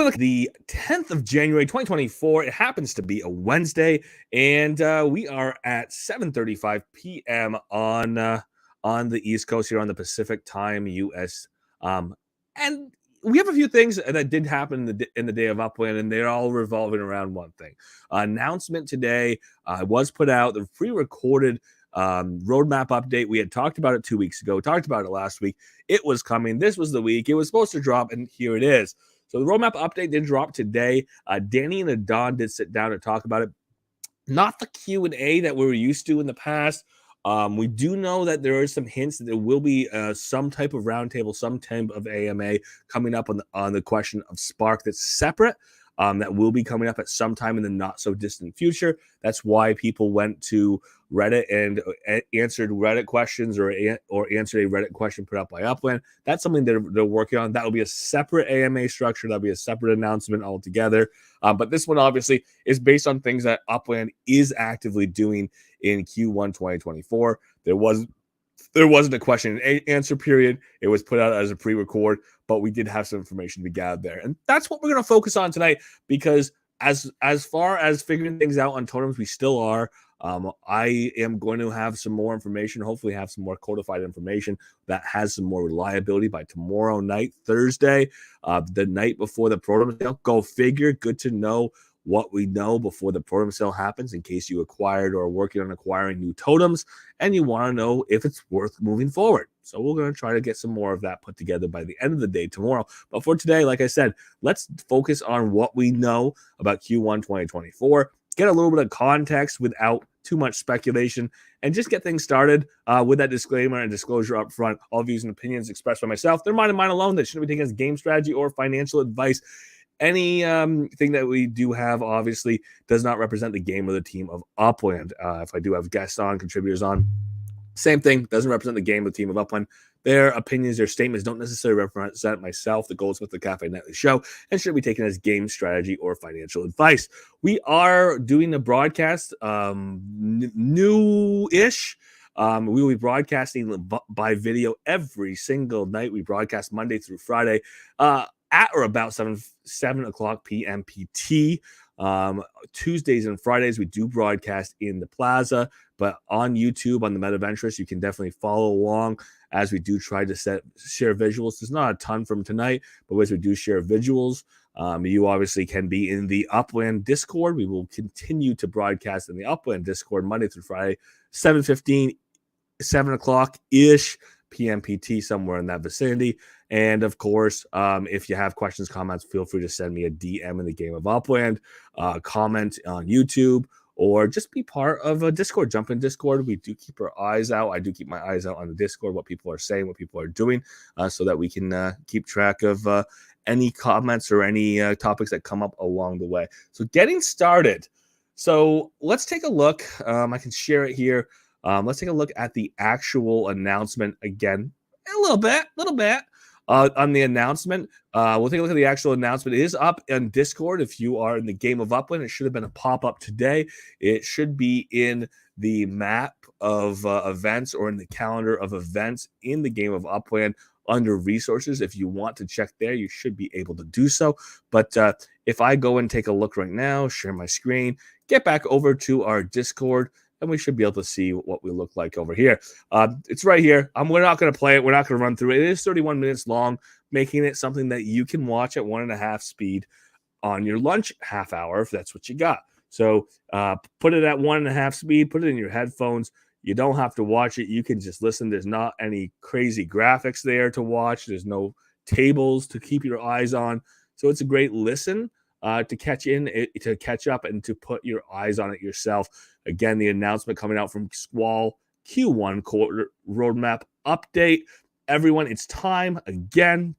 Look, the 10th of January, 2024. It happens to be a Wednesday, and we are at 7:35 p.m. On the East Coast here on the Pacific Time, U.S. And we have a few things that did happen in the day of Upland, and they're all revolving around one thing. Announcement today was put out, the pre-recorded roadmap update. We had talked about it 2 weeks ago, talked about it last week. It was coming. This was the week. It was supposed to drop, and here it is. So the roadmap update did drop today. Danny and Adon did sit down and talk about it. Not the Q&A that we were used to in the past. We do know that there are some hints that there will be some type of roundtable, some type of AMA coming up on the question of Spark that's separate. That will be coming up at some time in the not so distant future. That's why people went to Reddit and answered Reddit questions or answered a Reddit question put up by Upland. That's something they're working on. That will be a separate AMA structure. That'll be a separate announcement altogether. But this one obviously is based on things that Upland is actively doing in Q1 2024. There wasn't a question and answer period. It was put out as a pre-record, but we did have some information to gather there. And that's what we're going to focus on tonight, because as far as figuring things out on totems, we still are. I am going to have some more information, hopefully have some more codified information that has some more reliability by tomorrow night, Thursday, the night before the program sale. Go figure. Good to know what we know before the program sale happens, in case you acquired or are working on acquiring new totems and you want to know if it's worth moving forward. So we're going to try to get some more of that put together by the end of the day tomorrow. But for today, like I said, let's focus on what we know about Q1 2024, get a little bit of context without too much speculation, and just get things started with that disclaimer and disclosure up front. All views and opinions expressed by myself, they're mine and mine alone. That shouldn't be taken as game strategy or financial advice. Any thing that we do have obviously does not represent the game or the team of Upland. If I do have guests on, contributors on, same thing, doesn't represent the game or the team of Upland. Their opinions, their statements don't necessarily represent myself, the Goldsmith, the Cafe Nightly Show, and should be taken as game strategy or financial advice. We are doing a broadcast, new-ish. We will be broadcasting by video every single night. We broadcast Monday through Friday at or about 7 o'clock p.m. PT. Tuesdays and Fridays, we do broadcast in the Plaza, but on YouTube, on the MetaVenturous, you can definitely follow along as we do try to share visuals. There's not a ton from tonight, but as we do share visuals, you obviously can be in the Upland Discord. We will continue to broadcast in the Upland Discord Monday through Friday, 7:15, 7 o'clock-ish p.m. PT, somewhere in that vicinity. And of course, if you have questions, comments, feel free to send me a DM in the game of Upland, comment on YouTube, or just be part of a Discord. Jump in Discord. We do keep our eyes out. I do keep my eyes out on the Discord, what people are saying, what people are doing, so that we can keep track of any comments or any topics that come up along the way. So getting started. So let's take a look. I can share it here. Let's take a look at the actual announcement again. A little bit. On the announcement. We'll take a look at the actual announcement. It is up on Discord. If you are in the game of Upland, it should have been a pop-up today. It should be in the map of events, or in the calendar of events in the game of Upland under resources. If you want to check there, you should be able to do so. But if I go and take a look right now, share my screen, get back over to our Discord, and we should be able to see what we look like over here. It's right here. We're not going to play it. We're not going to run through it. It is 31 minutes long, making it something that you can watch at 1.5 speed on your lunch half hour, if that's what you got. So put it at 1.5 speed, put it in your headphones. You don't have to watch it. You can just listen. There's not any crazy graphics there to watch. There's no tables to keep your eyes on. So it's a great listen to catch up, and to put your eyes on it yourself. Again, the announcement coming out from Squall, Q1 quarter roadmap update. Everyone, it's time again.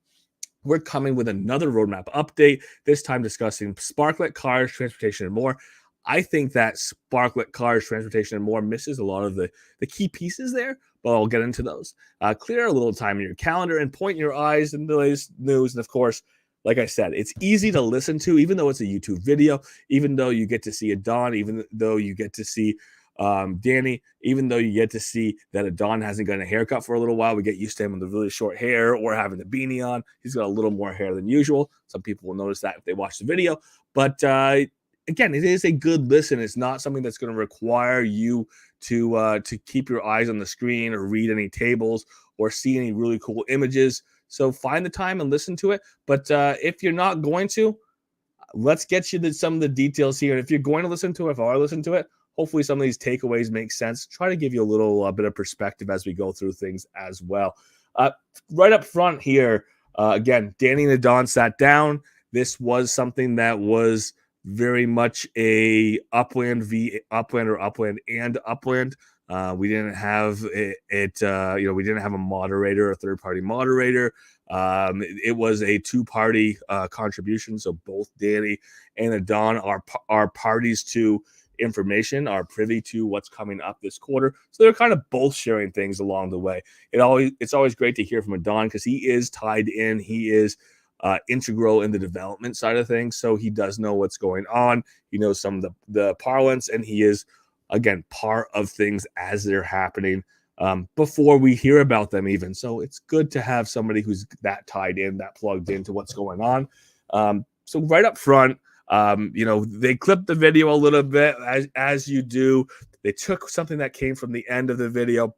We're coming with another roadmap update, this time discussing Sparklet, cars, transportation, and more. I think that Sparklet, cars, transportation, and more misses a lot of the key pieces there, but I'll get into those. Clear a little time in your calendar and point your eyes in the latest news. And of course, like I said, it's easy to listen to, even though it's a YouTube video, even though you get to see Adon, even though you get to see Danny, even though you get to see that Adon hasn't gotten a haircut for a little while, we get used to him with the really short hair or having the beanie on. He's got a little more hair than usual. Some people will notice that if they watch the video. But again, it is a good listen. It's not something that's going to require you to keep your eyes on the screen or read any tables or see any really cool images. So find the time and listen to it. But if you're not going to, let's get you to some of the details here. And if you're going to listen to it, if I listen to it, hopefully some of these takeaways make sense. Try to give you a little bit of perspective as we go through things as well. Right up front here, again, Danny and Adon sat down. This was something that was very much a upland v upland or upland and upland. We didn't have we didn't have a moderator, a third-party moderator. It was a two-party contribution. So both Danny and Adon are parties to information, are privy to what's coming up this quarter. So they're kind of both sharing things along the way. It's always great to hear from Adon because he is tied in. He is integral in the development side of things. So he does know what's going on. He knows some of the parlance, and he is, again, part of things as they're happening before we hear about them even. So it's good to have somebody who's that tied in, that plugged into what's going on. So right up front, they clipped the video a little bit as you do. They took something that came from the end of the video,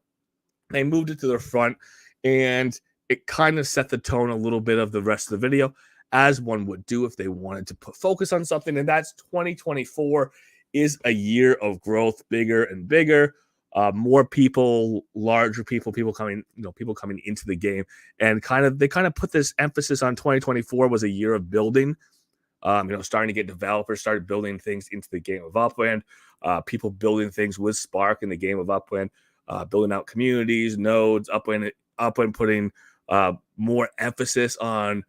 they moved it to the front, and it kind of set the tone a little bit of the rest of the video, as one would do if they wanted to put focus on something. And that's 2024 is a year of growth, bigger and bigger, more people, larger people coming into the game, and they kind of put this emphasis on 2024 was a year of building. Starting to get developers started building things into the game of Upland, people building things with Spark in the game of Upland, building out communities, nodes, Upland putting more emphasis on,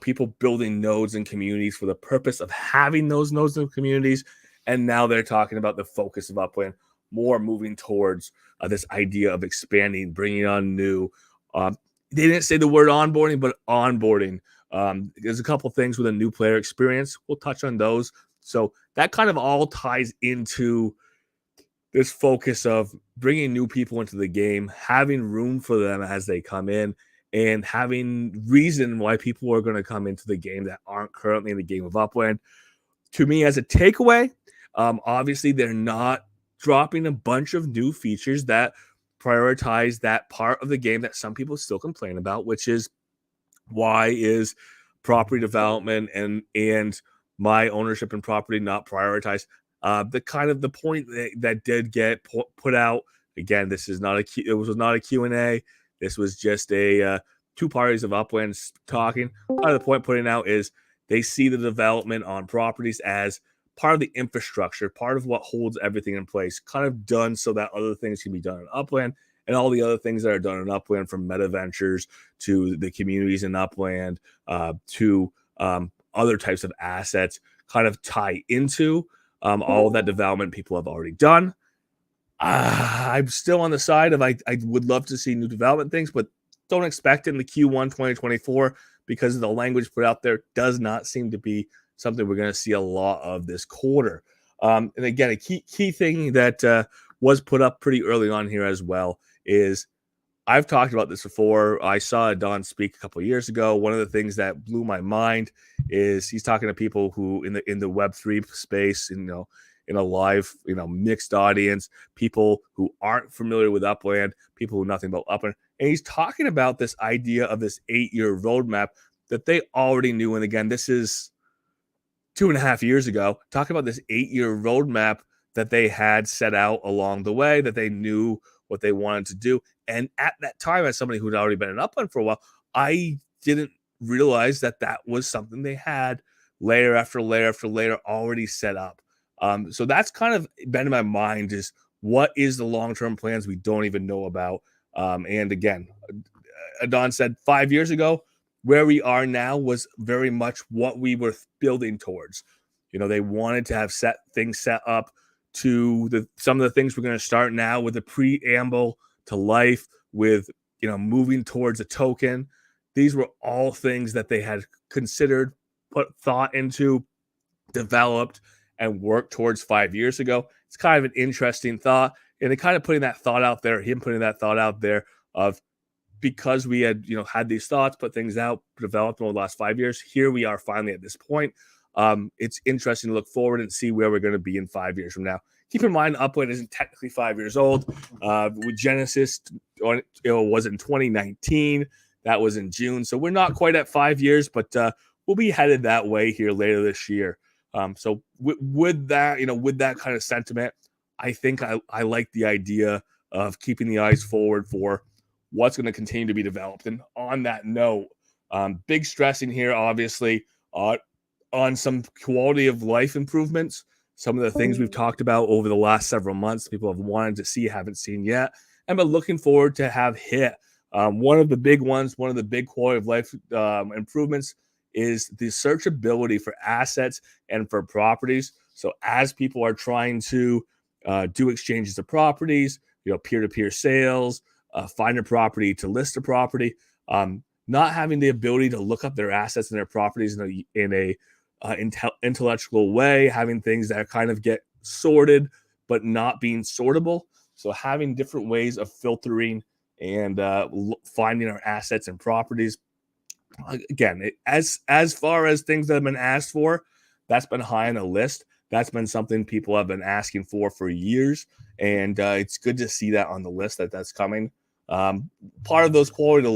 people building nodes and communities for the purpose of having those nodes and communities. And now they're talking about the focus of Upland, more moving towards this idea of expanding, bringing on new. They didn't say the word onboarding, but onboarding. There's a couple things with a new player experience. We'll touch on those. So that kind of all ties into this focus of bringing new people into the game, having room for them as they come in, and having reason why people are going to come into the game that aren't currently in the game of Upland. To me, as a takeaway, obviously they're not dropping a bunch of new features that prioritize that part of the game that some people still complain about, which is why is property development and my ownership in property not prioritized? The point that did get put out, again, this is not it was not a Q&A. This was just a two parties of Upland talking. Part of the point putting out is they see the development on properties as part of the infrastructure, part of what holds everything in place, kind of done so that other things can be done in Upland, and all the other things that are done in Upland, from meta ventures to the communities in Upland to other types of assets, kind of tie into all of that development people have already done. I'm still on the side of I would love to see new development things, but don't expect it in the Q1 2024 because the language put out there does not seem to be something we're going to see a lot of this quarter. And again, a key thing that was put up pretty early on here as well is, I've talked about this before. I saw Don speak a couple of years ago. One of the things that blew my mind is he's talking to people who in the Web3 space, in a live, mixed audience, people who aren't familiar with Upland, people who know nothing about Upland. And he's talking about this idea of this 8-year roadmap that they already knew. And again, this is 2.5 years ago, talking about this 8-year roadmap that they had set out along the way, that they knew what they wanted to do. And at that time, as somebody who'd already been in Upland for a while, I didn't realize that was something they had layer after layer after layer already set up. So that's kind of been in my mind, is what is the long-term plans we don't even know about. And again, Adon said 5 years ago, where we are now was very much what we were building towards. They wanted to have things set up to some of the things we're going to start now with the preamble to life, with moving towards a token. These were all things that they had considered, put thought into, developed, and worked towards 5 years ago. it's kind of an interesting thought. And it kind of putting that thought out there, him putting that thought out there of, because we had had these thoughts, put things out, developed over the last 5 years. Here we are finally at this point. It's interesting to look forward and see where we're going to be in 5 years from now. Keep in mind, Upland isn't technically 5 years old. With Genesis, it was in 2019. That was in June. So we're not quite at 5 years, but we'll be headed that way here later this year. So with that, with that kind of sentiment, I think I like the idea of keeping the eyes forward for what's going to continue to be developed. And on that note, big stressing here, obviously, on some quality of life improvements. Some of the things we've talked about over the last several months, people have wanted to see, haven't seen yet, and been looking forward to have hit. One of the big ones, one of the big quality of life improvements is the searchability for assets and for properties. So as people are trying to do exchanges of properties, peer-to-peer sales, find a property to list a property, not having the ability to look up their assets and their properties in a intellectual way, having things that kind of get sorted but not being sortable. So having different ways of filtering and finding our assets and properties. Again, as far as things that have been asked for, that's been high on the list. That's been something people have been asking for years, and it's good to see that on the list that's coming. Part of those quality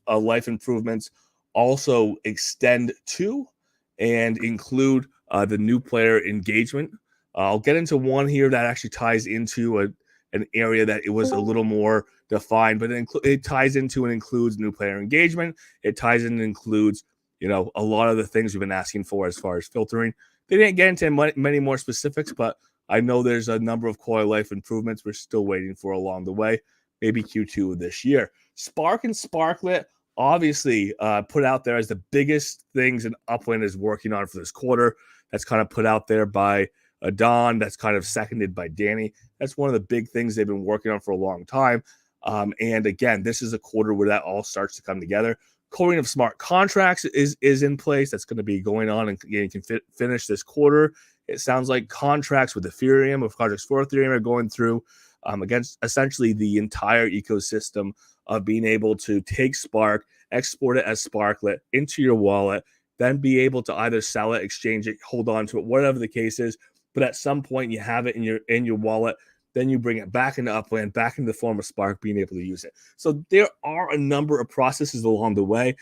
of life improvements also extend to and include the new player engagement. I'll get into one here that actually ties into an area that it was a little more defined, but it ties into and includes new player engagement. It ties in and includes, a lot of the things we've been asking for as far as filtering. They didn't get into many more specifics, but I know there's a number of quality of life improvements we're still waiting for along the way, maybe Q2 of this year. Spark and Sparklet, obviously put out there as the biggest things an Upland is working on for this quarter. That's kind of put out there by Don. That's kind of seconded by Danny. That's one of the big things they've been working on for a long time. And again, this is a quarter where that all starts to come together. Coding of smart contracts is in place. That's going to be going on and you can finish this quarter. It sounds like contracts with Ethereum, with projects for Ethereum, are going through against essentially the entire ecosystem of being able to take Spark, export it as Sparklet into your wallet, then be able to either sell it, exchange it, hold on to it, whatever the case is. But at some point you have it in your wallet, then you bring it back into Upland, back into the form of Spark, being able to use it. So there are a number of processes along the way,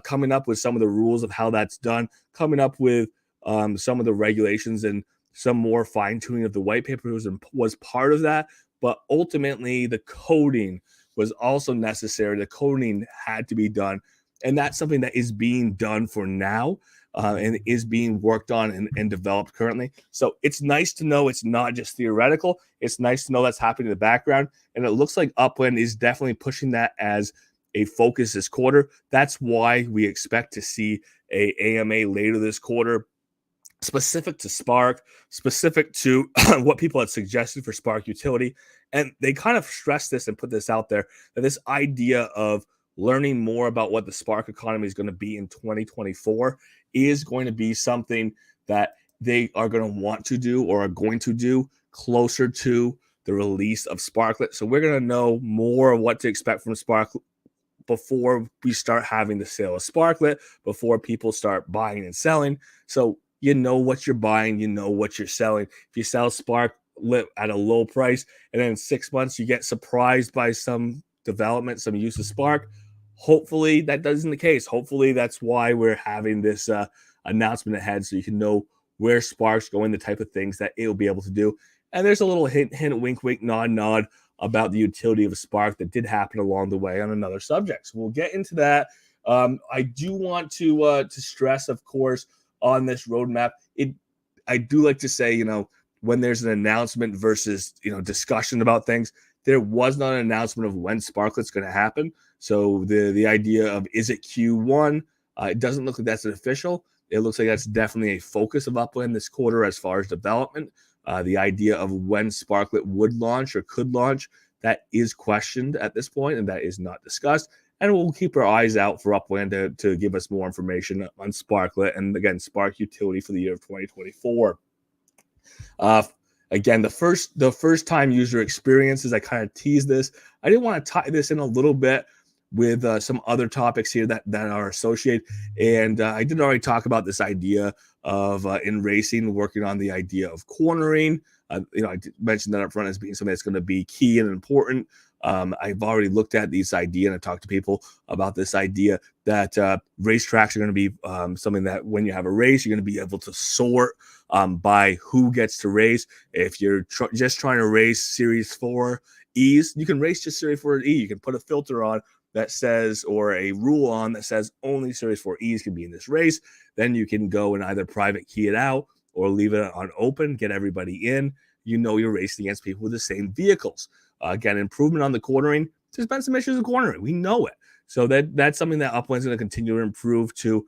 coming up with some of the rules of how that's done, coming up with some of the regulations and some more fine-tuning of the white paper was part of that. But ultimately, the coding was also necessary. The coding had to be done. And that's something that is being done for now and is being worked on and developed currently. So it's nice to know it's not just theoretical. It's nice to know that's happening in the background. And it looks like Upland is definitely pushing that as a focus this quarter. That's why we expect to see a AMA later this quarter, specific to Spark, specific to what people had suggested for Spark utility. And they kind of stressed this and put this out there, that this idea of learning more about what the Spark economy is going to be in 2024 is going to be something that they are going to want to do or are going to do closer to the release of Sparklet. So we're going to know more of what to expect from Spark before we start having the sale of Sparklet, before people start buying and selling. So you know what you're buying, you know what you're selling. If you sell Sparklet at a low price and then in 6 months you get surprised by some development, some use of Spark, hopefully that isn't the case. Hopefully that's why we're having this announcement ahead, so you can know where Spark's going, the type of things that it will be able to do. And there's a little hint, wink, wink, nod about the utility of Spark that did happen along the way on another subject. So we'll get into that. I do want to stress, of course, on this roadmap, I do like to say, when there's an announcement versus, discussion about things, there was not an announcement of when Sparklet's going to happen. So the idea of, is it Q1? It doesn't look like that's an official. It looks like that's definitely a focus of Upland this quarter as far as development. The idea of when Sparklet would launch or could launch, that is questioned at this point, and that is not discussed. And we'll keep our eyes out for Upland to give us more information on Sparklet and, again, Spark utility for the year of 2024. Again, the first time user experiences, I kind of teased this. I didn't want to tie this in a little bit with some other topics here that are associated. And I did already talk about this idea of in racing, working on the idea of cornering. I mentioned that up front as being something that's going to be key and important. I've already looked at this idea and I've talked to people about this idea that racetracks are going to be something that when you have a race, you're going to be able to sort by who gets to race. If you're just trying to race Series 4 E's, you can race just Series 4 E. You can put a filter on that says, or a rule on that says only Series 4 E's can be in this race. Then you can go and either private key it out or leave it on open, get everybody in. You're racing against people with the same vehicles. Again, improvement on the cornering. There's been some issues with cornering. We know it. So that's something that Upland's going to continue to improve to,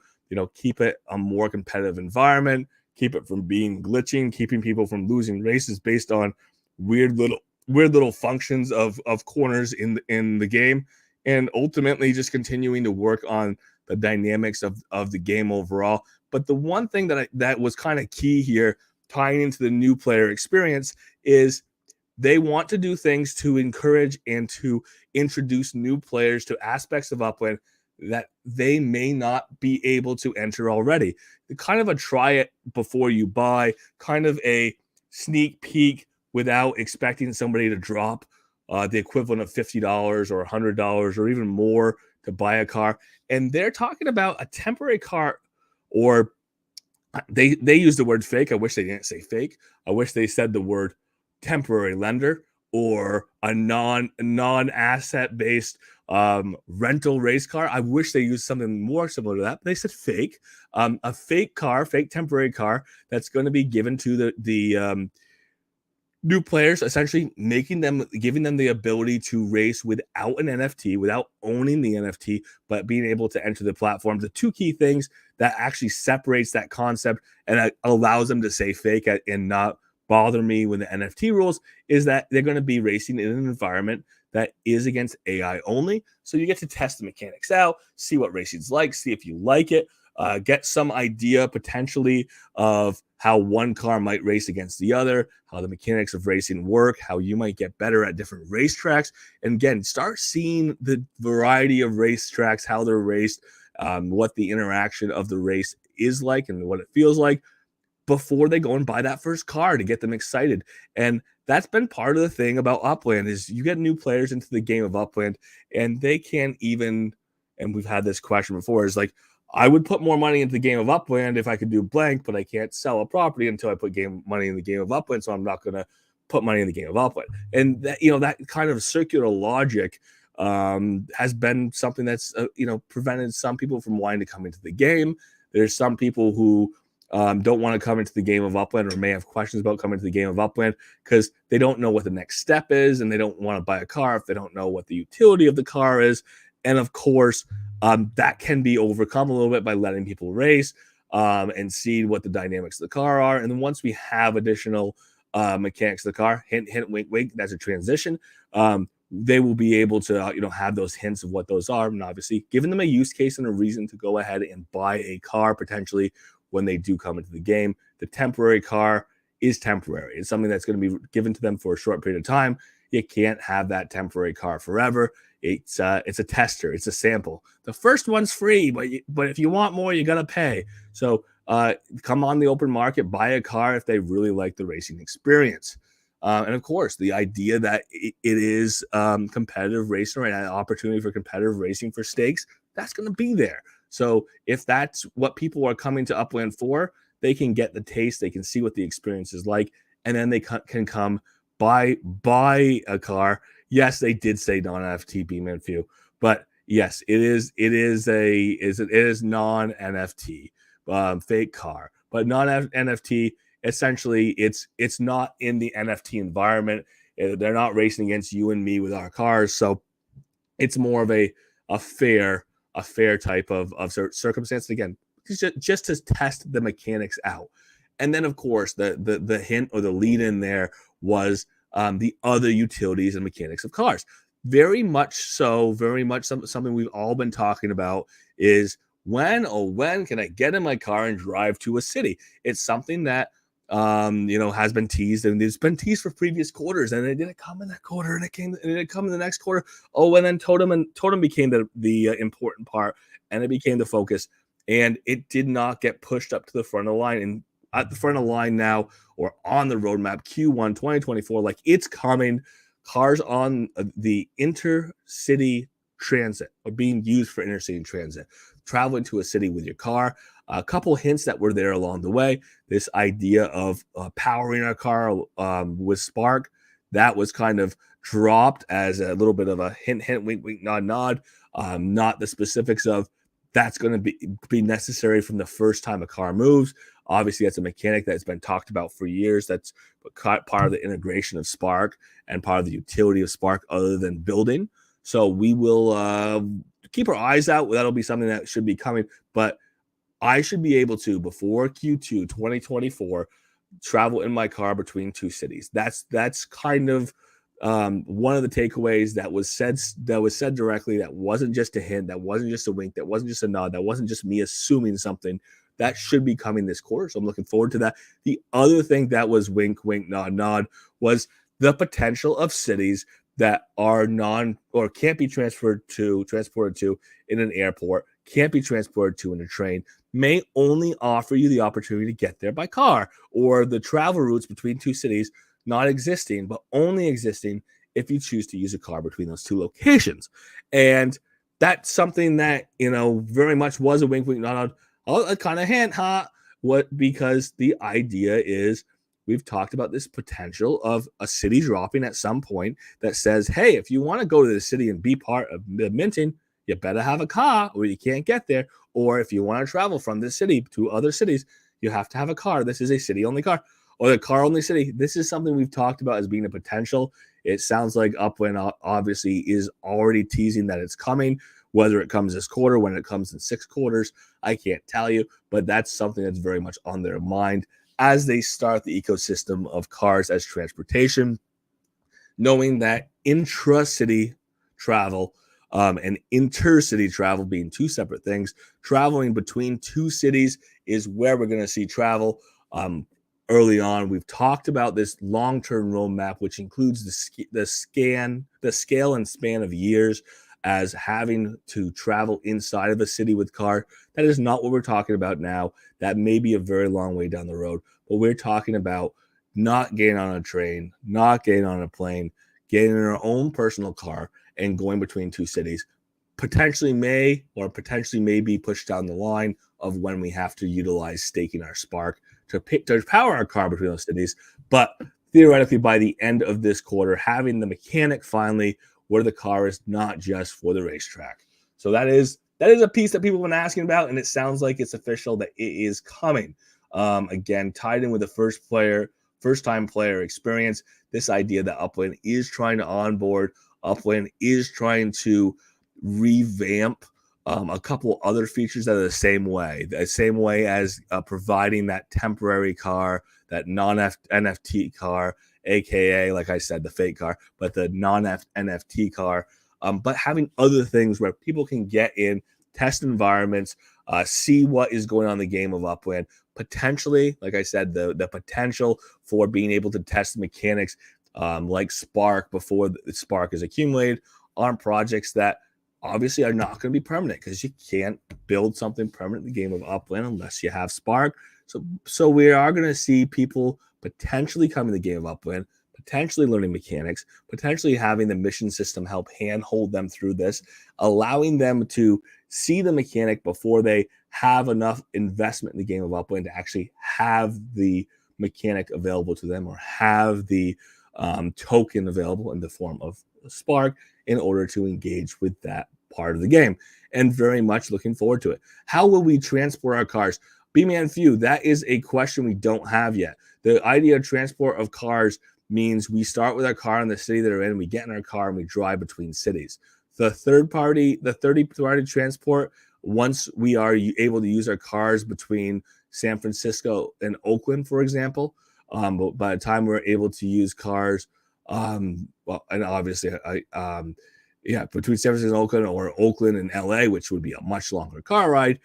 keep it a more competitive environment, keep it from being glitching, keeping people from losing races based on weird little functions of corners in the game, and ultimately just continuing to work on the dynamics of the game overall. But the one thing that was kind of key here, tying into the new player experience, is they want to do things to encourage and to introduce new players to aspects of Upland that they may not be able to enter already. Kind of a try it before you buy, kind of a sneak peek without expecting somebody to drop the equivalent of $50 or $100 or even more to buy a car. And they're talking about a temporary car, or they use the word fake. I wish they didn't say fake. I wish they said the word temporary lender, or a non-asset based rental race car. I wish they used something more similar to that, but they said fake. A fake temporary car that's going to be given to the new players, essentially giving them the ability to race without an NFT, without owning the NFT, but being able to enter the platform. The two key things that actually separates that concept and allows them to say fake and not bother me with the NFT rules is that they're going to be racing in an environment that is against AI only. So you get to test the mechanics out, see what racing's like, see if you like it, get some idea potentially of how one car might race against the other, how the mechanics of racing work, how you might get better at different racetracks. And again, start seeing the variety of racetracks, how they're raced, what the interaction of the race is like and what it feels like before they go and buy that first car to get them excited. And that's been part of the thing about Upland is you get new players into the game of Upland and they can't even, and we've had this question before, is like, I would put more money into the game of Upland if I could do blank, but I can't sell a property until I put money in the game of Upland, so I'm not going to put money in the game of Upland. And that, that kind of circular logic has been something that's prevented some people from wanting to come into the game. There's some people who don't want to come into the game of Upland or may have questions about coming to the game of Upland because they don't know what the next step is and they don't want to buy a car if they don't know what the utility of the car is. And of course, that can be overcome a little bit by letting people race and see what the dynamics of the car are. And then once we have additional mechanics of the car, hint, hint, wink, wink, that's a transition. They will be able to, have those hints of what those are. And obviously giving them a use case and a reason to go ahead and buy a car potentially when they do come into the game. The temporary car is temporary. It's something that's going to be given to them for a short period of time. You can't have that temporary car forever. It's a tester. It's a sample. The first one's free, but if you want more, you gotta pay. So come on the open market, buy a car if they really like the racing experience. And of course, the idea that it is competitive racing, right? An opportunity for competitive racing for stakes, that's going to be there. So if that's what people are coming to Upland for, they can get the taste, they can see what the experience is like, and then they can come buy a car. Yes, they did say non-NFT B-Man Few, but yes, it is non-NFT fake car, but non-NFT. Essentially, it's not in the NFT environment. They're not racing against you and me with our cars, so it's more of a fair type of circumstance. Again, just to test the mechanics out. And then, of course, the hint or the lead in there was the other utilities and mechanics of cars. Very much so, very much something we've all been talking about is when can I get in my car and drive to a city? It's something that has been teased, and it's been teased for previous quarters, and it didn't come in that quarter, and it didn't come in the next quarter. Oh, and then totem became the important part, and it became the focus, and it did not get pushed up to the front of the line. And at the front of the line now, or on the roadmap, Q1 2024, like it's coming. Cars on the intercity transit are being used for intercity transit, traveling to a city with your car. A couple hints that were there along the way. This idea of powering our car with Spark, that was kind of dropped as a little bit of a hint, hint, wink, wink, nod, nod. Not the specifics of that's going to be necessary from the first time a car moves. Obviously, that's a mechanic that's been talked about for years. That's part of the integration of Spark and part of the utility of Spark other than building. So we will keep our eyes out. That'll be something that should be coming. But I should be able to, before Q2 2024, travel in my car between two cities. That's kind of one of the takeaways that was said directly. That wasn't just a hint. That wasn't just a wink. That wasn't just a nod. That wasn't just me assuming something. That should be coming this quarter. So I'm looking forward to that. The other thing that was wink, wink, nod, nod was the potential of cities that are non or can't be transported to in an airport, can't be transported to in a train, may only offer you the opportunity to get there by car, or the travel routes between two cities not existing, but only existing if you choose to use a car between those two locations. And that's something that, very much was a wink, wink, nod, a kind of hint, huh? Because the idea is we've talked about this potential of a city dropping at some point that says, hey, if you want to go to the city and be part of the minting, you better have a car or you can't get there. Or if you want to travel from this city to other cities, you have to have a car. This is a city-only car or the car-only city. This is something we've talked about as being a potential. It sounds like Upwind obviously is already teasing that it's coming. Whether it comes this quarter, when it comes in 6 quarters, I can't tell you, but that's something that's very much on their mind as they start the ecosystem of cars as transportation, knowing that intra-city travel and intercity travel being two separate things, traveling between two cities is where we're going to see travel. Early on, we've talked about this long-term roadmap, which includes the scale and span of years as having to travel inside of a city with car. That is not what we're talking about now. That may be a very long way down the road, but we're talking about not getting on a train, not getting on a plane, getting in our own personal car and going between two cities. Potentially may be pushed down the line of when we have to utilize staking our Spark to power our car between those cities. But theoretically, by the end of this quarter, having the mechanic finally where the car is not just for the racetrack. So that is a piece that people have been asking about, and it sounds like it's official that it is coming. Again, tied in with the first-time player experience, this idea that Upwind is trying to onboard, Upwind is trying to revamp a couple other features that are the same way as providing that temporary car, that non-NFT car, aka, like I said, the fake car, but the non-NFT car, but having other things where people can get in, test environments, see what is going on in the game of Upwind. Potentially, like I said, the potential for being able to test mechanics like Spark before the Spark is accumulated on projects that obviously are not going to be permanent, because you can't build something permanent in the game of Upwind unless you have Spark. So we are going to see people potentially coming to the game of Upwind, potentially learning mechanics, potentially having the mission system help handhold them through this, allowing them to see the mechanic before they have enough investment in the game of Upwind to actually have the mechanic available to them, or have the token available in the form of Spark in order to engage with that part of the game. And very much looking forward to it. How will we transport our cars? B-Man Few, that is a question we don't have yet. The idea of transport of cars means we start with our car in the city that we're in, we get in our car and we drive between cities. The third-party transport, once we are able to use our cars between San Francisco and Oakland, for example, but by the time we're able to use cars, and obviously, between San Francisco and Oakland, or Oakland and LA, which would be a much longer car ride,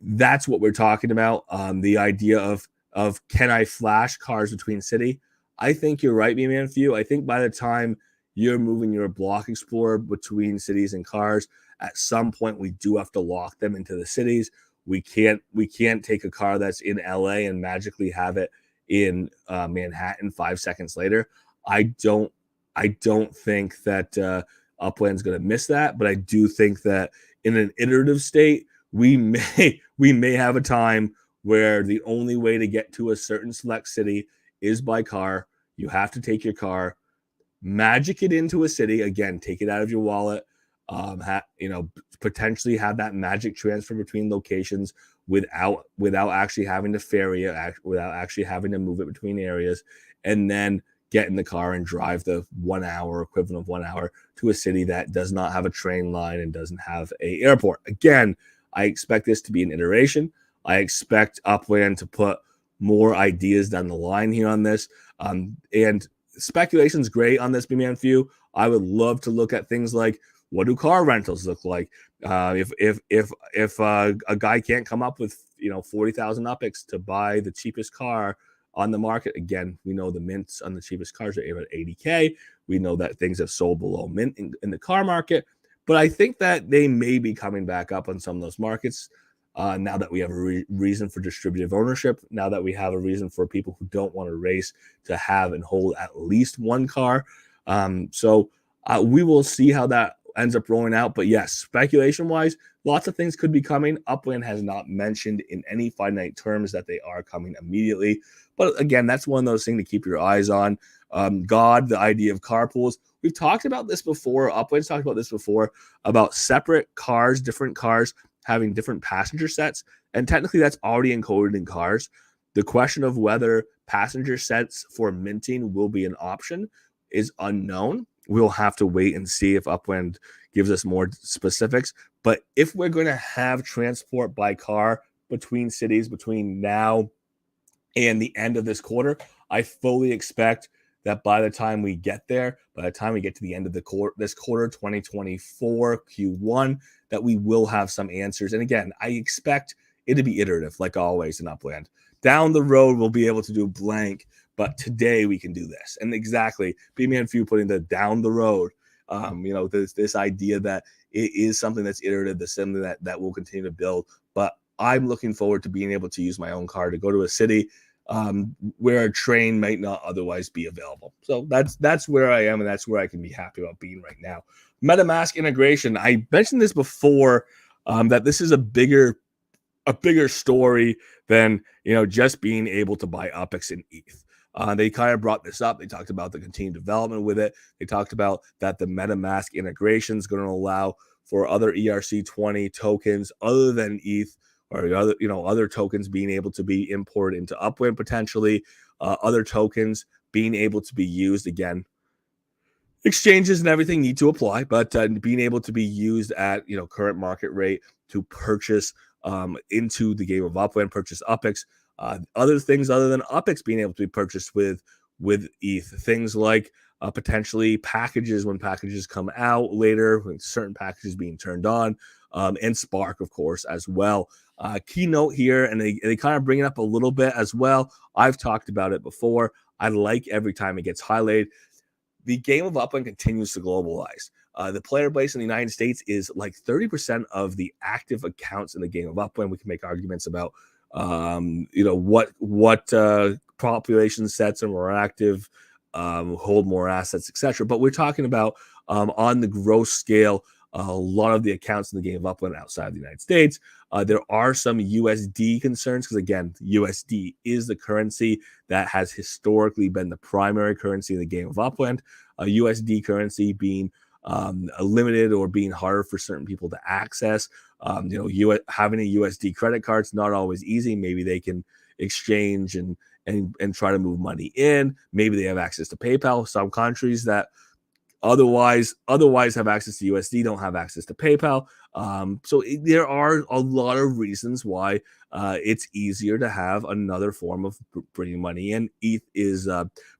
that's what we're talking about. The idea of of can I flash cars between city? I think you're right, B-Man Few. I think by the time you're moving your block explorer between cities and cars, at some point we do have to lock them into the cities. We can't take a car that's in LA and magically have it in Manhattan 5 seconds later. I don't I don't think that Upland's going to miss that, but I do think that in an iterative state, we may have a time where the only way to get to a certain select city is by car. You have to take your car, magic it into a city again, take it out of your wallet, potentially have that magic transfer between locations without actually having to ferry it, without actually having to move it between areas, and then get in the car and drive the 1 hour equivalent of 1 hour to a city that does not have a train line and doesn't have a airport. Again, I expect this to be an iteration. I expect Upland to put more ideas down the line here on this. And speculation's great on this, B-Man Few. I would love to look at things like, what do car rentals look like? If a guy can't come up with 40,000 UPIX to buy the cheapest car on the market, again, we know the mints on the cheapest cars are about 80K. We know that things have sold below mint in the car market, but I think that they may be coming back up on some of those markets now that we have a reason for distributive ownership, now that we have a reason for people who don't want to race to have and hold at least one car. So we will see how that ends up rolling out. But yes, speculation wise, lots of things could be coming. Upland has not mentioned in any finite terms that they are coming immediately. But again, that's one of those things to keep your eyes on. The idea of carpools. We've talked about this before. Upland's talked about this before, about separate cars, different cars having different passenger sets. And technically that's already encoded in cars. The question of whether passenger sets for minting will be an option is unknown. We'll have to wait and see if Upland gives us more specifics. But if we're going to have transport by car between cities between now and the end of this quarter, I fully expect that by the time we get there, by the time we get to the end of the quarter, this quarter, 2024 Q1, that we will have some answers. And again, I expect it to be iterative, like always in Upland. Down the road, we'll be able to do blank, but today we can do this. And exactly, B-Man Few putting the down the road, this idea that it is something that's iterative, that's something that will continue to build. But I'm looking forward to being able to use my own car to go to a city where a train might not otherwise be available. So that's where I am, and that's where I can be happy about being right now. MetaMask integration. I mentioned this before, that this is a bigger story than just being able to buy UPIX in ETH. They kind of brought this up. They talked about the continued development with it. They talked about that the MetaMask integration is going to allow for other ERC20 tokens other than ETH, or other tokens being able to be imported into Upland potentially, other tokens being able to be used. Again, exchanges and everything need to apply, but being able to be used at current market rate to purchase into the game of Upland, purchase UPIX. Other things other than UPIX being able to be purchased with ETH, things like potentially packages when packages come out later, when certain packages being turned on, and Spark, of course, as well. Keynote here, and they kind of bring it up a little bit as well. I've talked about it before. I like every time it gets highlighted. The game of Upland continues to globalize. The player base in the United States is like 30% of the active accounts in the game of Upland. We can make arguments about what population sets are more active, hold more assets, etc. But we're talking about on the gross scale, a lot of the accounts in the game of Upland outside of the United States. There are some USD concerns because, again, USD is the currency that has historically been the primary currency in the game of Upland. USD currency being limited or being harder for certain people to access. Having a USD credit card is not always easy. Maybe they can exchange and try to move money in. Maybe they have access to PayPal. Some countries that otherwise have access to USD don't have access to PayPal. So there are a lot of reasons why it's easier to have another form of bringing money in. ETH is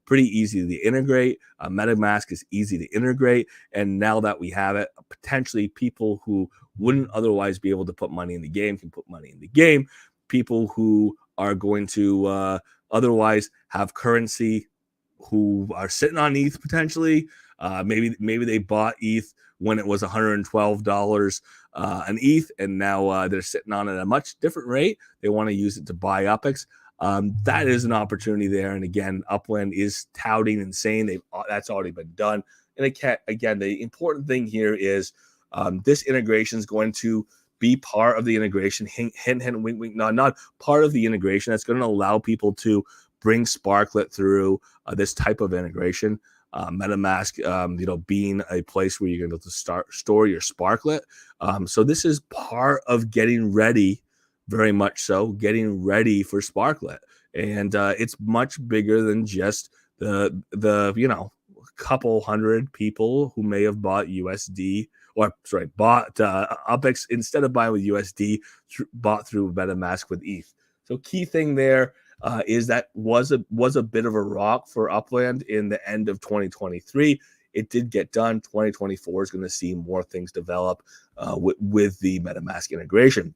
pretty easy to integrate. MetaMask is easy to integrate. And now that we have it, potentially people who wouldn't otherwise be able to put money in the game can put money in the game. People who are going to otherwise have currency who are sitting on ETH potentially. Maybe they bought ETH when it was $112 an ETH, and now they're sitting on it at a much different rate. They want to use it to buy UPX. That is an opportunity there. And again, Upland is touting and saying that's already been done. And again, the important thing here is this integration is going to be part of the integration. Hint, hint, wink, wink, nod, nod. Part of the integration that's going to allow people to bring Sparklet through this type of integration. MetaMask, being a place where you're going to be able to store your Sparklet. So this is part of getting ready, very much so, getting ready for Sparklet. And it's much bigger than just the couple hundred people who may have bought USD bought UPX instead of buying with USD, bought through MetaMask with ETH. So key thing there is that was a bit of a rock for Upland in the end of 2023. It did get done. 2024 is going to see more things develop with the MetaMask integration.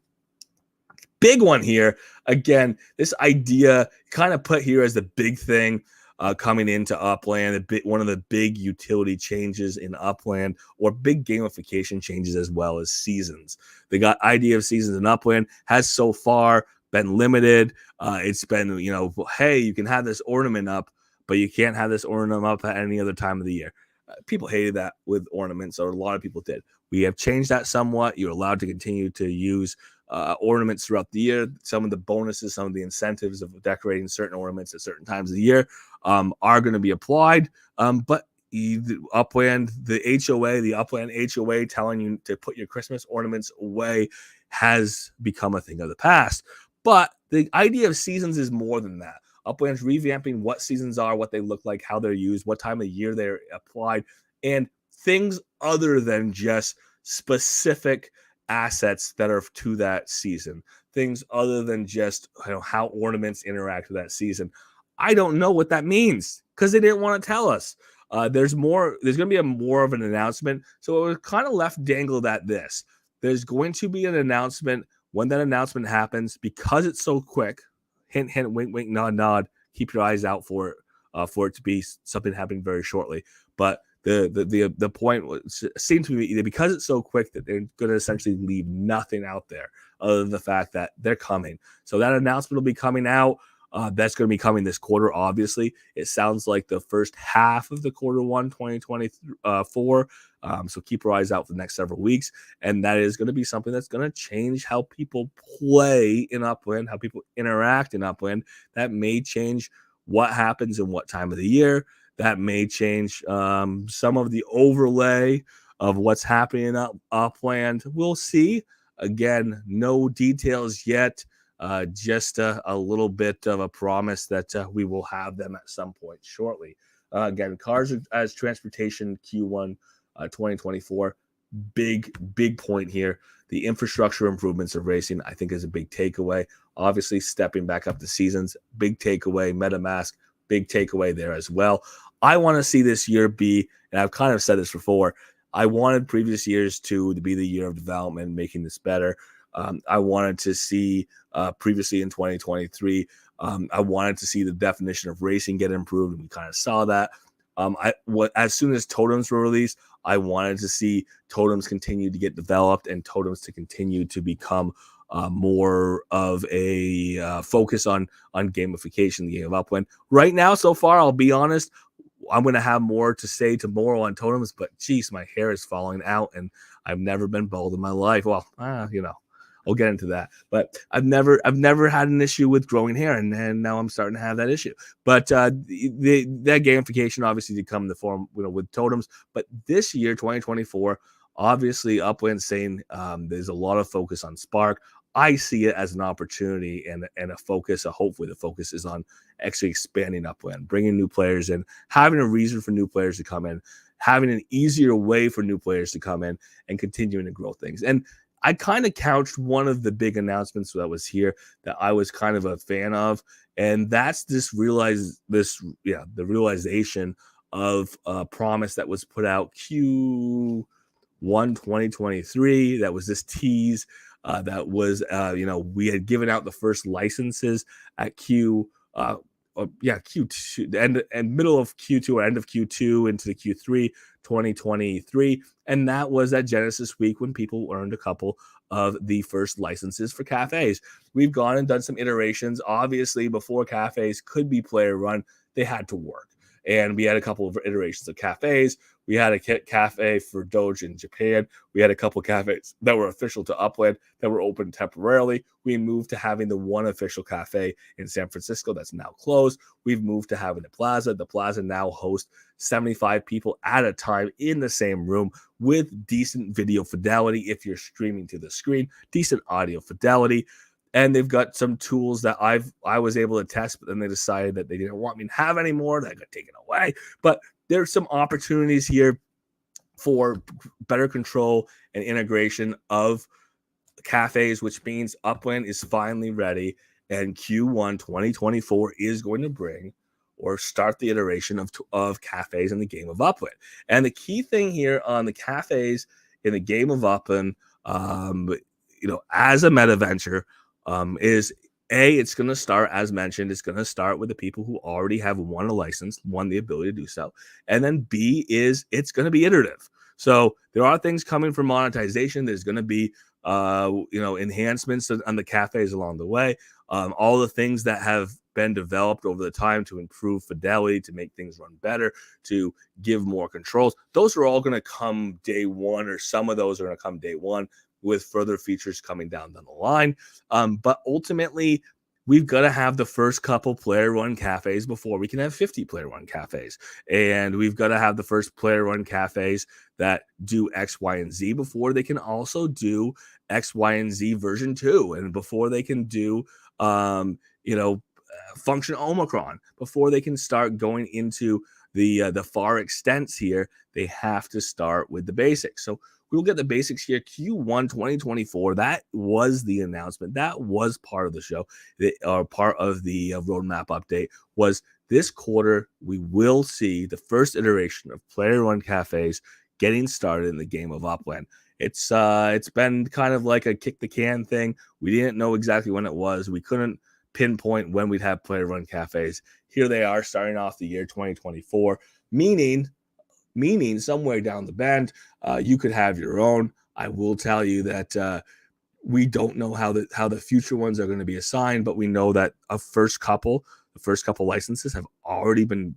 Big one here. Again, this idea kind of put here as the big thing coming into Upland, one of the big utility changes in Upland, or big gamification changes as well as seasons. The idea of seasons in Upland has so far been limited. It's been, hey, you can have this ornament up, but you can't have this ornament up at any other time of the year. People hated that with ornaments, or a lot of people did. We have changed that somewhat. You're allowed to continue to use ornaments throughout the year. Some of the bonuses, some of the incentives of decorating certain ornaments at certain times of the year are going to be applied. But the Upland, the Upland HOA telling you to put your Christmas ornaments away has become a thing of the past. But the idea of seasons is more than that. Upland's revamping what seasons are, what they look like, how they're used, what time of year they're applied, and things other than just specific assets that are to that season. Things other than just how ornaments interact with that season. I don't know what that means because they didn't want to tell us. There's going to be more of an announcement. So it was kind of left dangled at this. There's going to be an announcement. When that announcement happens, because it's so quick, hint, hint, wink, wink, nod, nod, keep your eyes out for it to be something happening very shortly. But the point seemed to be that because it's so quick that they're going to essentially leave nothing out there other than the fact that they're coming. So that announcement will be coming out. That's going to be coming this quarter, obviously. It sounds like the first half of the quarter 1, 2024. So keep your eyes out for the next several weeks. And that is going to be something that's going to change how people play in Upland, how people interact in Upland. That may change what happens in what time of the year. That may change some of the overlay of what's happening in Upland. We'll see. Again, no details yet. Just a little bit of a promise that we will have them at some point shortly. Again, cars as transportation Q1 2024. Big point here. The infrastructure improvements of racing, I think, is a big takeaway. Obviously, stepping back up the seasons, big takeaway. MetaMask, big takeaway there as well. I want to see this year be, and I've kind of said this before, I wanted previous years to be the year of development, making this better. I wanted to see previously in 2023, I wanted to see the definition of racing get improved, and we kind of saw that. As soon as totems were released, I wanted to see totems continue to get developed and totems to continue to become more of a focus on gamification in the game of Upland. Right now, so far, I'll be honest, I'm going to have more to say tomorrow on totems, but geez, my hair is falling out, and I've never been bald in my life. Well, I'll get into that, but I've never had an issue with growing hair, and now I'm starting to have that issue. But that gamification obviously did come in the form, with totems. But this year, 2024, obviously Upland saying there's a lot of focus on Spark. I see it as an opportunity and a focus. Hopefully, the focus is on actually expanding Upland, bringing new players in, having a reason for new players to come in, having an easier way for new players to come in, and continuing to grow things. And I kind of couched one of the big announcements that was here that I was kind of a fan of, and that's the realization of a promise that was put out Q1 2023. That was this tease that was, we had given out the first licenses at Q2, the end and middle of Q2 or end of Q2 into the Q3 2023. And that was at Genesis Week when people earned a couple of the first licenses for cafes. We've gone and done some iterations. Obviously, before cafes could be player run, they had to work. And we had a couple of iterations of cafes. We had a cafe for Doge in Japan. We had a couple of cafes that were official to Upland that were open temporarily. We moved to having the one official cafe in San Francisco that's now closed. We've moved to having the Plaza. The Plaza now hosts 75 people at a time in the same room with decent video fidelity if you're streaming to the screen, decent audio fidelity. And they've got some tools that I was able to test, but then they decided that they didn't want me to have anymore. That got taken away. But there's some opportunities here for better control and integration of cafes, which means Upland is finally ready, and Q1 2024 is going to bring or start the iteration of cafes in the game of Upland. And the key thing here on the cafes in the game of Upland, as a meta venture, is it's going to start, as mentioned, it's going to start with the people who already have won a license, won the ability to do so. And then B is it's going to be iterative. So there are things coming for monetization. There's going to be, enhancements on the cafes along the way. All the things that have been developed over the time to improve fidelity, to make things run better, to give more controls. Those are all going to come day one, or some of those are going to come day one, with further features coming down the line. But ultimately, we've got to have the first couple player run cafes before we can have 50 player run cafes. And we've got to have the first player run cafes that do X, Y, and Z before they can also do X, Y, and Z version 2. And before they can do, function Omicron, before they can start going into the far extents here, they have to start with the basics. So we'll get the basics here. Q1 2024. That was the announcement. That was part of the show. Part of the roadmap update was this quarter. We will see the first iteration of player-run cafes getting started in the game of Upland. It's been kind of like a kick the can thing. We didn't know exactly when it was. We couldn't pinpoint when we'd have player-run cafes. Here they are, starting off the year 2024, meaning somewhere down the bend, you could have your own. I will tell you that we don't know how the future ones are going to be assigned, but we know that the first couple licenses have already been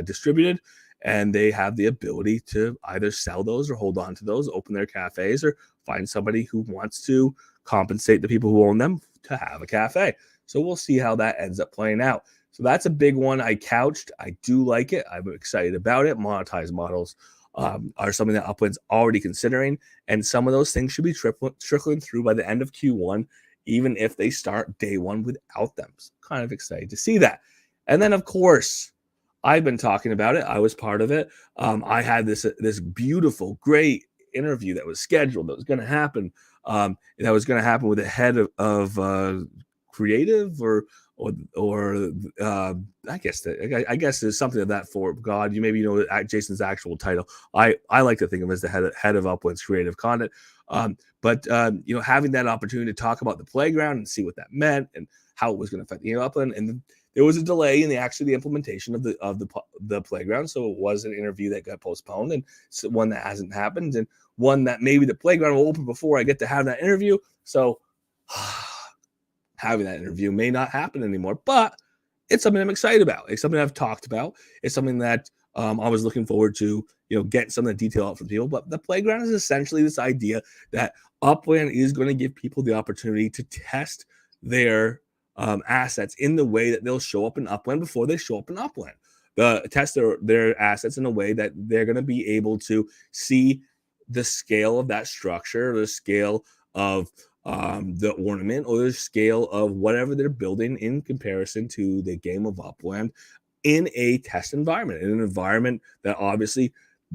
distributed, and they have the ability to either sell those or hold on to those, open their cafes, or find somebody who wants to compensate the people who own them to have a cafe. So we'll see how that ends up playing out. So that's a big one. I couched. I do like it. I'm excited about it. Monetized models are something that Upland's already considering, and some of those things should be trickling through by the end of Q1, even if they start day one without them. So kind of excited to see that. And then, of course, I've been talking about it. I was part of it. I had this beautiful, great interview that was scheduled, that was going to happen. That was going to happen with the head of creative or I guess there's something of that for God. You maybe know Jason's actual title. I like to think of him as the head of Upland's creative content. But having that opportunity to talk about the playground and see what that meant and how it was going to affect Upland, and there was a delay in the implementation of the playground, so it was an interview that got postponed, and one that hasn't happened, and one that maybe the playground will open before I get to have that interview. So having that interview may not happen anymore, but it's something I'm excited about. It's something I've talked about. It's something that I was looking forward to, getting some of the detail out from people. But the playground is essentially this idea that Upland is going to give people the opportunity to test their assets in the way that they'll show up in Upland before they show up in Upland. Test their assets in a way that they're going to be able to see the scale of that structure, the scale of the ornament, or the scale of whatever they're building in comparison to the game of Upland in a test environment, in an environment that obviously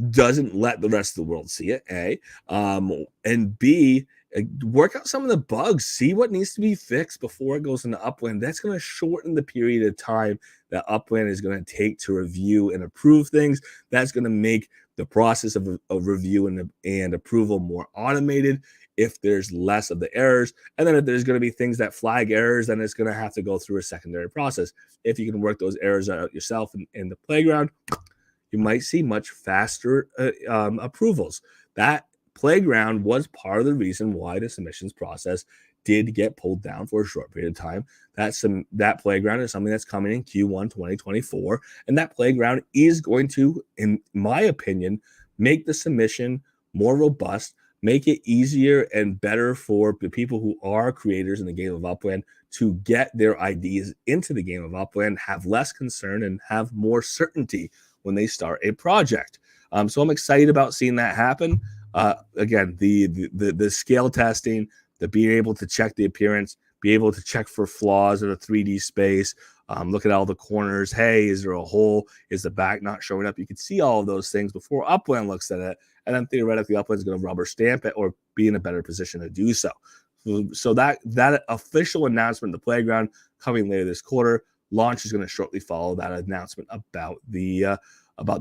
doesn't let the rest of the world see it, A, and B, work out some of the bugs, see what needs to be fixed before it goes into Upland. That's going to shorten the period of time that Upland is going to take to review and approve things. That's going to make the process of review and approval more automated. if there's less of the errors. And then if there's going to be things that flag errors, then it's going to have to go through a secondary process. If you can work those errors out yourself in the playground, you might see much faster approvals. That playground was part of the reason why the submissions process did get pulled down for a short period of time. That playground is something that's coming in Q1 2024, and that playground is going to, in my opinion, make the submission more robust, make it easier and better for the people who are creators in the game of Upland to get their ideas into the game of Upland, have less concern, and have more certainty when they start a project. So I'm excited about seeing that happen. Again, the scale testing, the being able to check the appearance, be able to check for flaws in a 3D space, look at all the corners. Hey, is there a hole? Is the back not showing up? You can see all of those things before Upland looks at it, and then theoretically Upland is going to rubber stamp it or be in a better position to do so. So that official announcement, the playground coming later this quarter, launch is going to shortly follow that announcement about the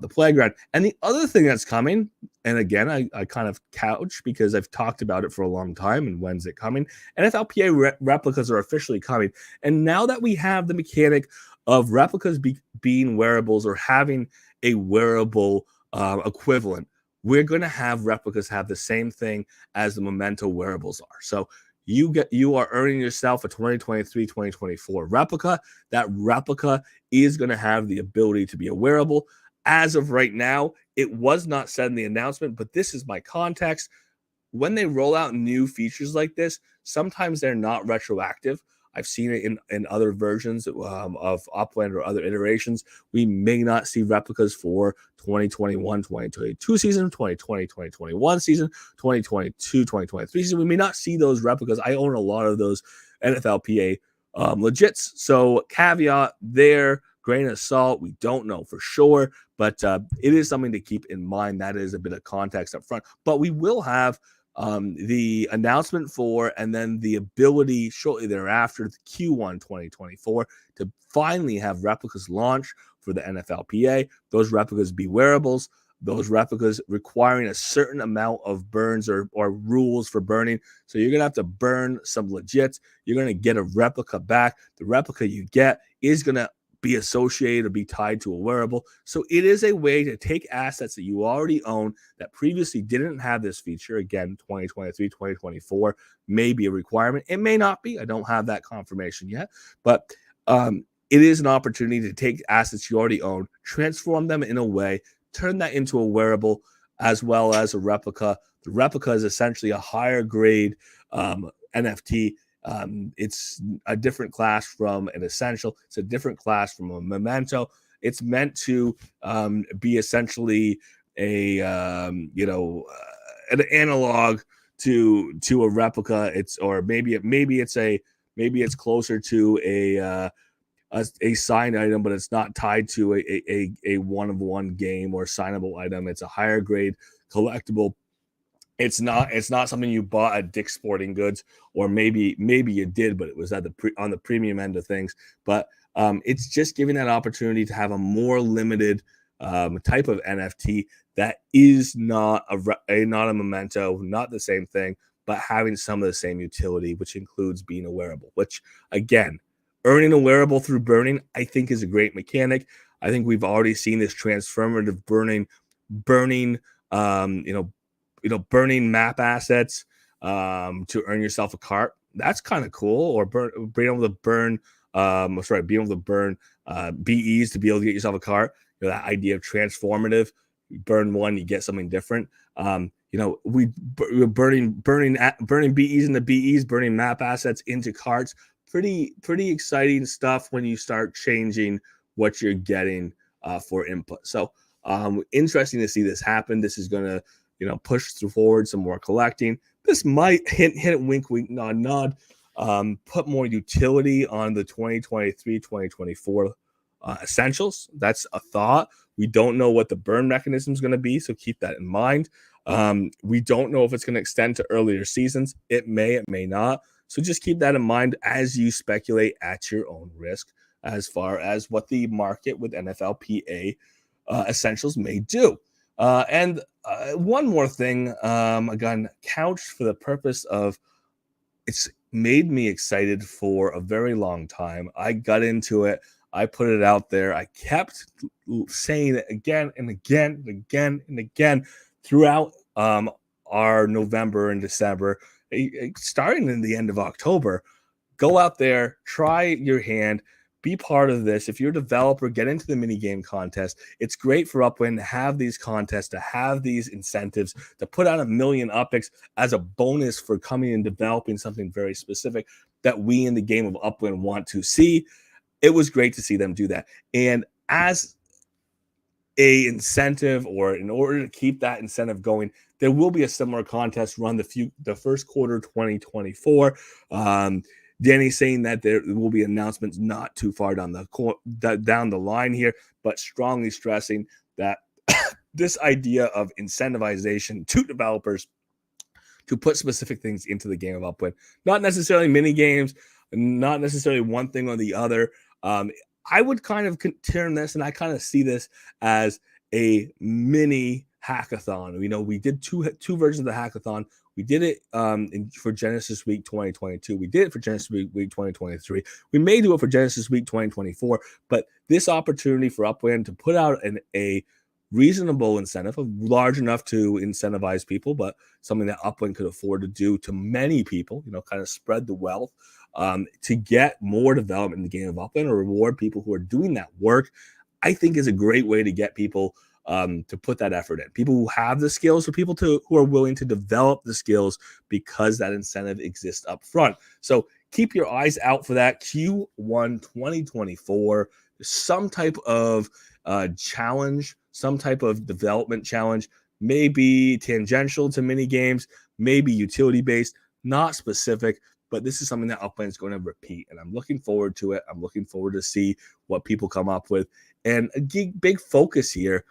playground. And the other thing that's coming, and again, I kind of couch because I've talked about it for a long time, and when's it coming? NFLPA replicas are officially coming. And now that we have the mechanic of replicas being wearables or having a wearable equivalent, we're going to have replicas have the same thing as the Memento wearables are. So you are earning yourself a 2023-2024 replica. That replica is going to have the ability to be a wearable. As of right now, it was not said in the announcement, but this is my context. When they roll out new features like this, sometimes they're not retroactive. I've seen it in other versions of Upland or other iterations. We may not see replicas for 2021, 2022 season, 2020, 2021 season, 2022, 2023 season. We may not see those replicas. I own a lot of those NFLPA legits. So caveat there, grain of salt. We don't know for sure, but it is something to keep in mind. That is a bit of context up front. But we will have the announcement for, and then the ability shortly thereafter, Q1 2024, to finally have replicas launch for the NFLPA. Those replicas be wearables. Those replicas requiring a certain amount of burns or rules for burning. So you're going to have to burn some legits. You're going to get a replica back. The replica you get is going to be associated or be tied to a wearable. So it is a way to take assets that you already own that previously didn't have this feature. Again, 2023, 2024 may be a requirement. It may not be. I don't have that confirmation yet, but it is an opportunity to take assets you already own, transform them in a way, turn that into a wearable as well as a replica. The replica is essentially a higher grade NFT. It's a different class from an essential. It's a different class from a memento. It's meant to be essentially an analog to a replica. Maybe it's closer to a signed item, but it's not tied to a one-of-one game or signable item. It's a higher grade collectible. It's not something you bought at Dick's Sporting Goods, or maybe you did, but it was at on the premium end of things. But it's just giving that opportunity to have a more limited type of NFT that is not a memento, not the same thing, but having some of the same utility, which includes being a wearable. Which, again, earning a wearable through burning, I think, is a great mechanic. I think we've already seen this transformative burning, burning map assets to earn yourself a cart. That's kind of cool. Or being able to burn BEs to be able to get yourself a cart. That idea of transformative. You burn one, you get something different. We're burning BEs into BEs, burning map assets into carts. Pretty exciting stuff when you start changing what you're getting for input. So interesting to see this happen. This is going to push forward some more collecting. This might hint, wink, nod, put more utility on the 2023-2024 essentials. That's a thought. We don't know what the burn mechanism is going to be, so keep that in mind. We don't know if it's going to extend to earlier seasons. It may not. So just keep that in mind as you speculate at your own risk as far as what the market with NFLPA essentials may do. And one more thing, again, couched for the purpose of it's made me excited for a very long time. I got into it. I put it out there. I kept saying it again and again and again and again throughout our November and December, starting in the end of October. Go out there, try your hand, be part of this. If you're a developer, get into the mini game contest. It's great for Upwind to have these contests, to have these incentives, to put out 1,000,000 Upix as a bonus for coming and developing something very specific that we in the game of Upwind want to see. It was great to see them do that. And as a incentive, or in order to keep that incentive going, there will be a similar contest run the first quarter 2024. Danny's saying that there will be announcements not too far down the line here, but strongly stressing that this idea of incentivization to developers to put specific things into the game of Upwind, not necessarily mini games, not necessarily one thing or the other. I would kind of turn this, and I kind of see this as a mini hackathon. We did two versions of the hackathon. We did it for Genesis Week 2022. We did it for Genesis Week 2023. We may do it for Genesis Week 2024, but this opportunity for Upwind to put out a reasonable incentive, large enough to incentivize people, but something that Upwind could afford to do to many people, kind of spread the wealth, to get more development in the game of Upwind or reward people who are doing that work, I think is a great way to get people to put that effort in. People who have the skills, or people who are willing to develop the skills because that incentive exists up front. So keep your eyes out for that. Q1 2024, some type of challenge, some type of development challenge, maybe tangential to mini games, maybe utility based, not specific. But this is something that Upwind is going to repeat, and I'm looking forward to it. I'm looking forward to see what people come up with. And a big focus here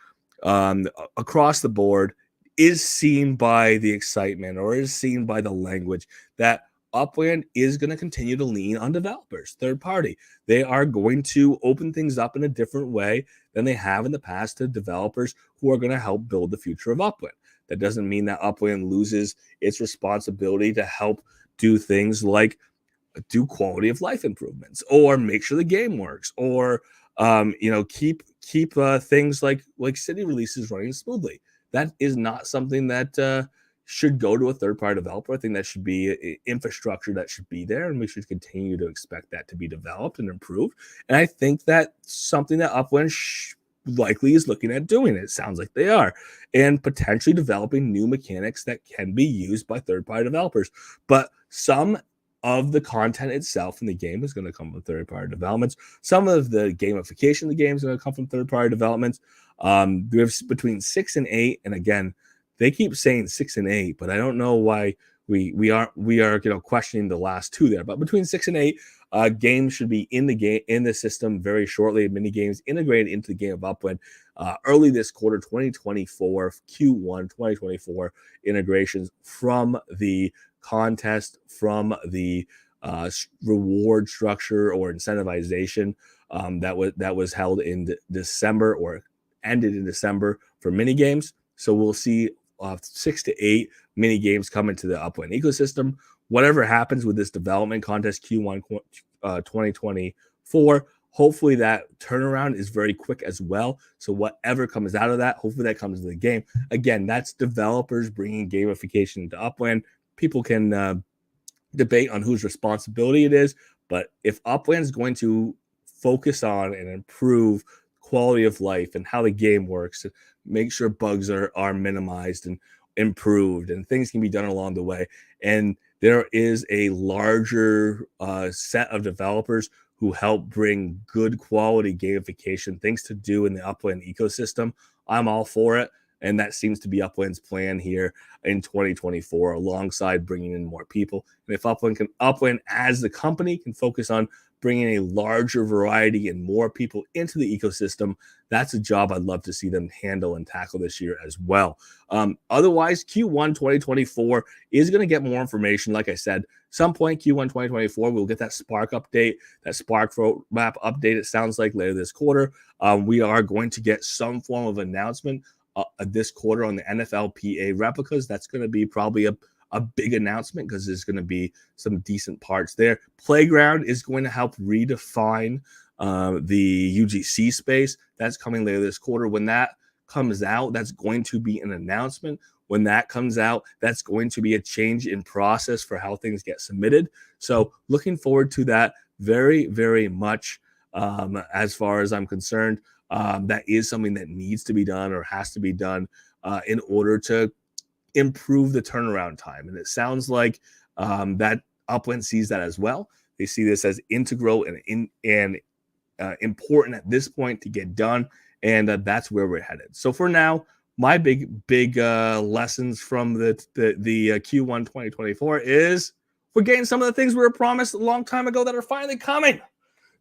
across the board is seen by the excitement, or is seen by the language, that Upwind is going to continue to lean on developers, third party. They are going to open things up in a different way than they have in the past to developers who are going to help build the future of Upwind. That doesn't mean that Upwind loses its responsibility to help do things like do quality of life improvements, or make sure the game works, or keep things like city releases running smoothly. That is not something that should go to a third-party developer. I think that should be infrastructure that should be there, and we should continue to expect that to be developed and improved. And I think that's something that Upwind likely is looking at doing. It sounds like they are, and potentially developing new mechanics that can be used by third-party developers. But some of the content itself in the game is going to come from third-party developments. Some of the gamification of the game is going to come from third-party developments. We have between 6 and 8, and again, they keep saying 6 and 8, but I don't know why we are questioning the last two there. But between 6 and 8, games should be in the system very shortly. Mini games integrated into the game of Upwind early this quarter, 2024, Q1 2024 integrations from the contest, from the reward structure or incentivization that was held in December, or ended in December, for mini games. So we'll see 6 to 8 mini games come into the Upwind ecosystem. Whatever happens with this development contest Q1 2024, hopefully that turnaround is very quick as well. So whatever comes out of that, hopefully that comes to the game. Again, that's developers bringing gamification into Upwind. People can debate on whose responsibility it is, but if Upwind is going to focus on and improve quality of life and how the game works, make sure bugs are minimized and improved, and things can be done along the way, and there is a larger set of developers who help bring good quality gamification, things to do in the Upwind ecosystem, I'm all for it. And that seems to be Upwind's plan here in 2024, alongside bringing in more people. And if Upwind as the company can focus on bringing a larger variety and more people into the ecosystem, that's a job I'd love to see them handle and tackle this year as well. Otherwise, Q1 2024 is going to get more information. Like I said, some point Q1 2024, we'll get that Spark update, that Spark roadmap update. It sounds like later this quarter, we are going to get some form of announcement this quarter on the NFLPA replicas. That's going to be probably a big announcement because there's going to be some decent parts there. Playground is going to help redefine the UGC space. That's coming later this quarter. When that comes out, that's going to be an announcement. When that comes out, that's going to be a change in process for how things get submitted. So looking forward to that very, very much. As far as I'm concerned, that is something that needs to be done or has to be done in order to improve the turnaround time. And it sounds like that Upland sees that as well. They see this as integral and important at this point to get done. And that's where we're headed. So for now, my big lessons from the Q1 2024 is we're getting some of the things we were promised a long time ago that are finally coming.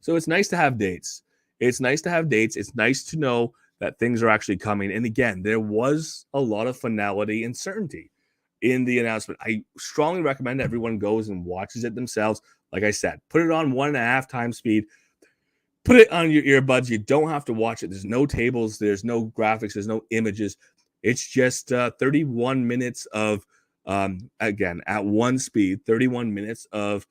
So it's nice to have dates. It's nice to have dates. It's nice to know that things are actually coming. And again, there was a lot of finality and certainty in the announcement. I strongly recommend everyone goes and watches it themselves. Like I said, put it on 1.5 times speed. Put it on your earbuds. You don't have to watch it. There's no tables. There's no graphics. There's no images. It's just 31 minutes of, again, at one speed, 31 minutes of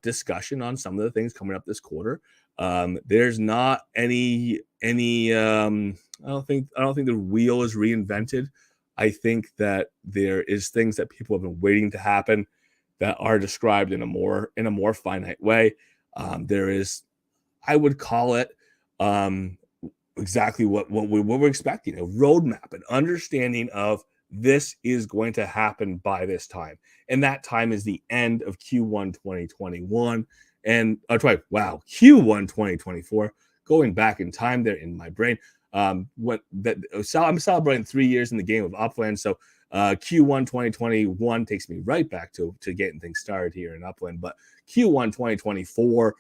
discussion on some of the things coming up this quarter. There's not any I don't think the wheel is reinvented. I think that there is things that people have been waiting to happen that are described in a more finite way. There is, I would call it exactly what we're expecting, a roadmap, an understanding of this is going to happen by this time. And that time is the end of Q1 2021. And Q1 2024, going back in time there in my brain. I'm celebrating 3 years in the game of Upland. So Q1 2021 takes me right back to getting things started here in Upland. But Q1 2024,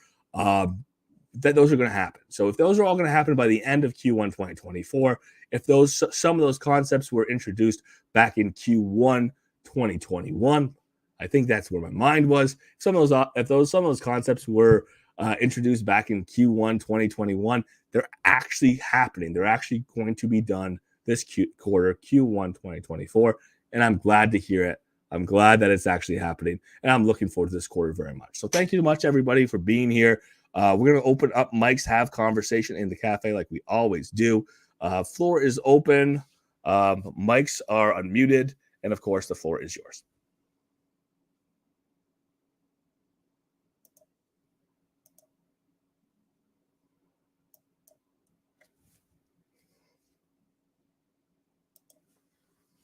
that those are going to happen. So if those are all going to happen by the end of Q1 2024, if some of those concepts were introduced back in Q1 2021, I think that's where my mind was. Some of those concepts were introduced back in Q1 2021, they're actually happening. They're actually going to be done this quarter, Q1 2024, and I'm glad to hear it. I'm glad that it's actually happening, and I'm looking forward to this quarter very much. So thank you so much, everybody, for being here. We're going to open up mics, have conversation in the cafe like we always do. Floor is open. Mics are unmuted. And, of course, the floor is yours.